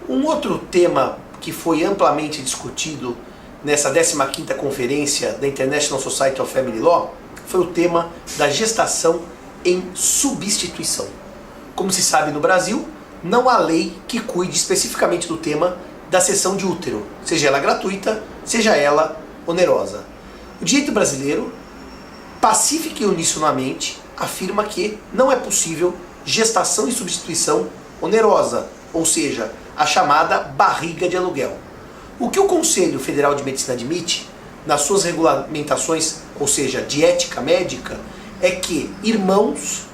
Um outro tema que foi amplamente discutido nessa 15ª conferência da International Society of Family Law foi o tema da gestação em substituição. Como se sabe no Brasil, não há lei que cuide especificamente do tema da cessão de útero, seja ela gratuita, seja ela onerosa. O direito brasileiro, pacífico e unisonamente, afirma que não é possível gestação em substituição onerosa, ou seja, a chamada barriga de aluguel. O que o Conselho Federal de Medicina admite, nas suas regulamentações, ou seja, de ética médica, é que irmãos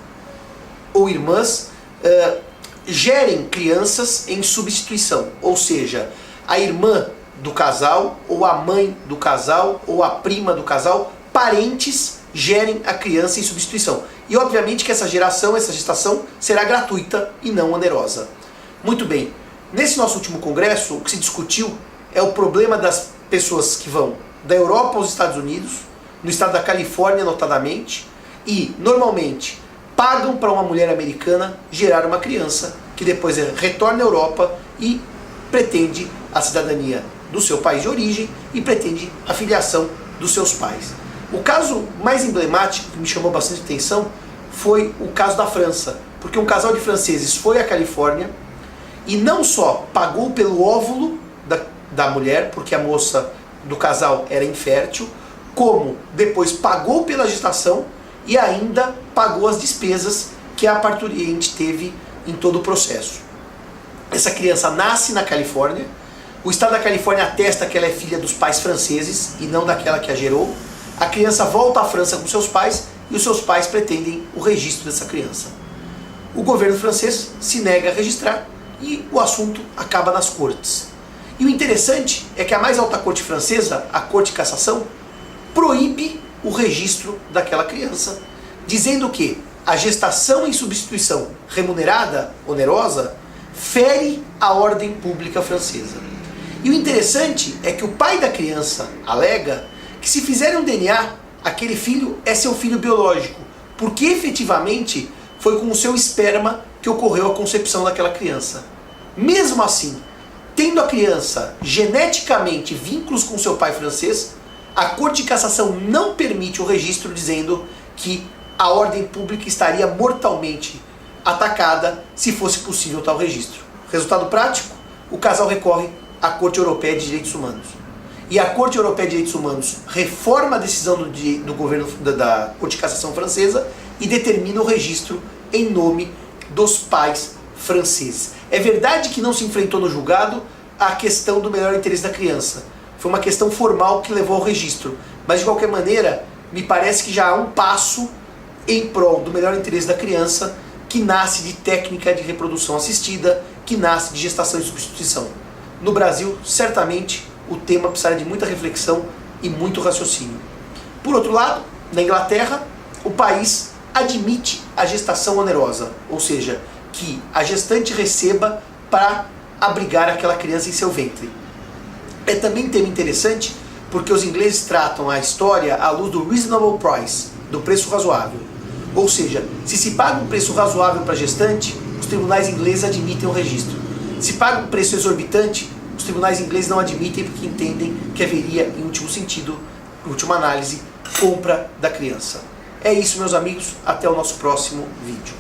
ou irmãs gerem crianças em substituição, ou seja, a irmã do casal, ou a mãe do casal, ou a prima do casal, parentes gerem a criança em substituição. E obviamente que essa gestação será gratuita e não onerosa. Muito bem, nesse nosso último congresso, o que se discutiu é o problema das pessoas que vão da Europa aos Estados Unidos, no estado da Califórnia notadamente, e normalmente pagam para uma mulher americana gerar uma criança que depois retorna à Europa e pretende a cidadania do seu país de origem e pretende a filiação dos seus pais. O caso mais emblemático que me chamou bastante atenção foi o caso da França, porque um casal de franceses foi à Califórnia e não só pagou pelo óvulo da mulher, porque a moça do casal era infértil, como depois pagou pela gestação e ainda pagou as despesas que a parturiente teve em todo o processo. Essa criança nasce na Califórnia, o estado da Califórnia atesta que ela é filha dos pais franceses e não daquela que a gerou. A criança volta à França com seus pais e os seus pais pretendem o registro dessa criança. O governo francês se nega a registrar e o assunto acaba nas cortes. E o interessante é que a mais alta corte francesa, a Corte de Cassação, proíbe o registro daquela criança, dizendo que a gestação em substituição remunerada, onerosa, fere a ordem pública francesa. E o interessante é que o pai da criança alega que se fizerem um DNA, aquele filho é seu filho biológico, porque efetivamente foi com o seu esperma que ocorreu a concepção daquela criança. Mesmo assim, tendo a criança geneticamente vínculos com seu pai francês, a Corte de Cassação não permite o registro, dizendo que a ordem pública estaria mortalmente atacada se fosse possível tal registro. Resultado prático, o casal recorre à Corte Europeia de Direitos Humanos. E a Corte Europeia de Direitos Humanos reforma a decisão do governo da Corte de Cassação francesa e determina o registro em nome dos pais franceses. É verdade que não se enfrentou no julgado a questão do melhor interesse da criança. Foi uma questão formal que levou ao registro. Mas de qualquer maneira, me parece que já há um passo em prol do melhor interesse da criança, que nasce de técnica de reprodução assistida, que nasce de gestação e substituição. No Brasil, certamente, o tema precisaria de muita reflexão e muito raciocínio. Por outro lado, na Inglaterra, o país admite a gestação onerosa, ou seja, que a gestante receba para abrigar aquela criança em seu ventre. É também um tema interessante porque os ingleses tratam a história à luz do reasonable price, do preço razoável. Ou seja, se se paga um preço razoável para a gestante, os tribunais ingleses admitem o registro. Se paga um preço exorbitante, os tribunais ingleses não admitem porque entendem que haveria, em último sentido, em última análise, compra da criança. É isso, meus amigos. Até o nosso próximo vídeo.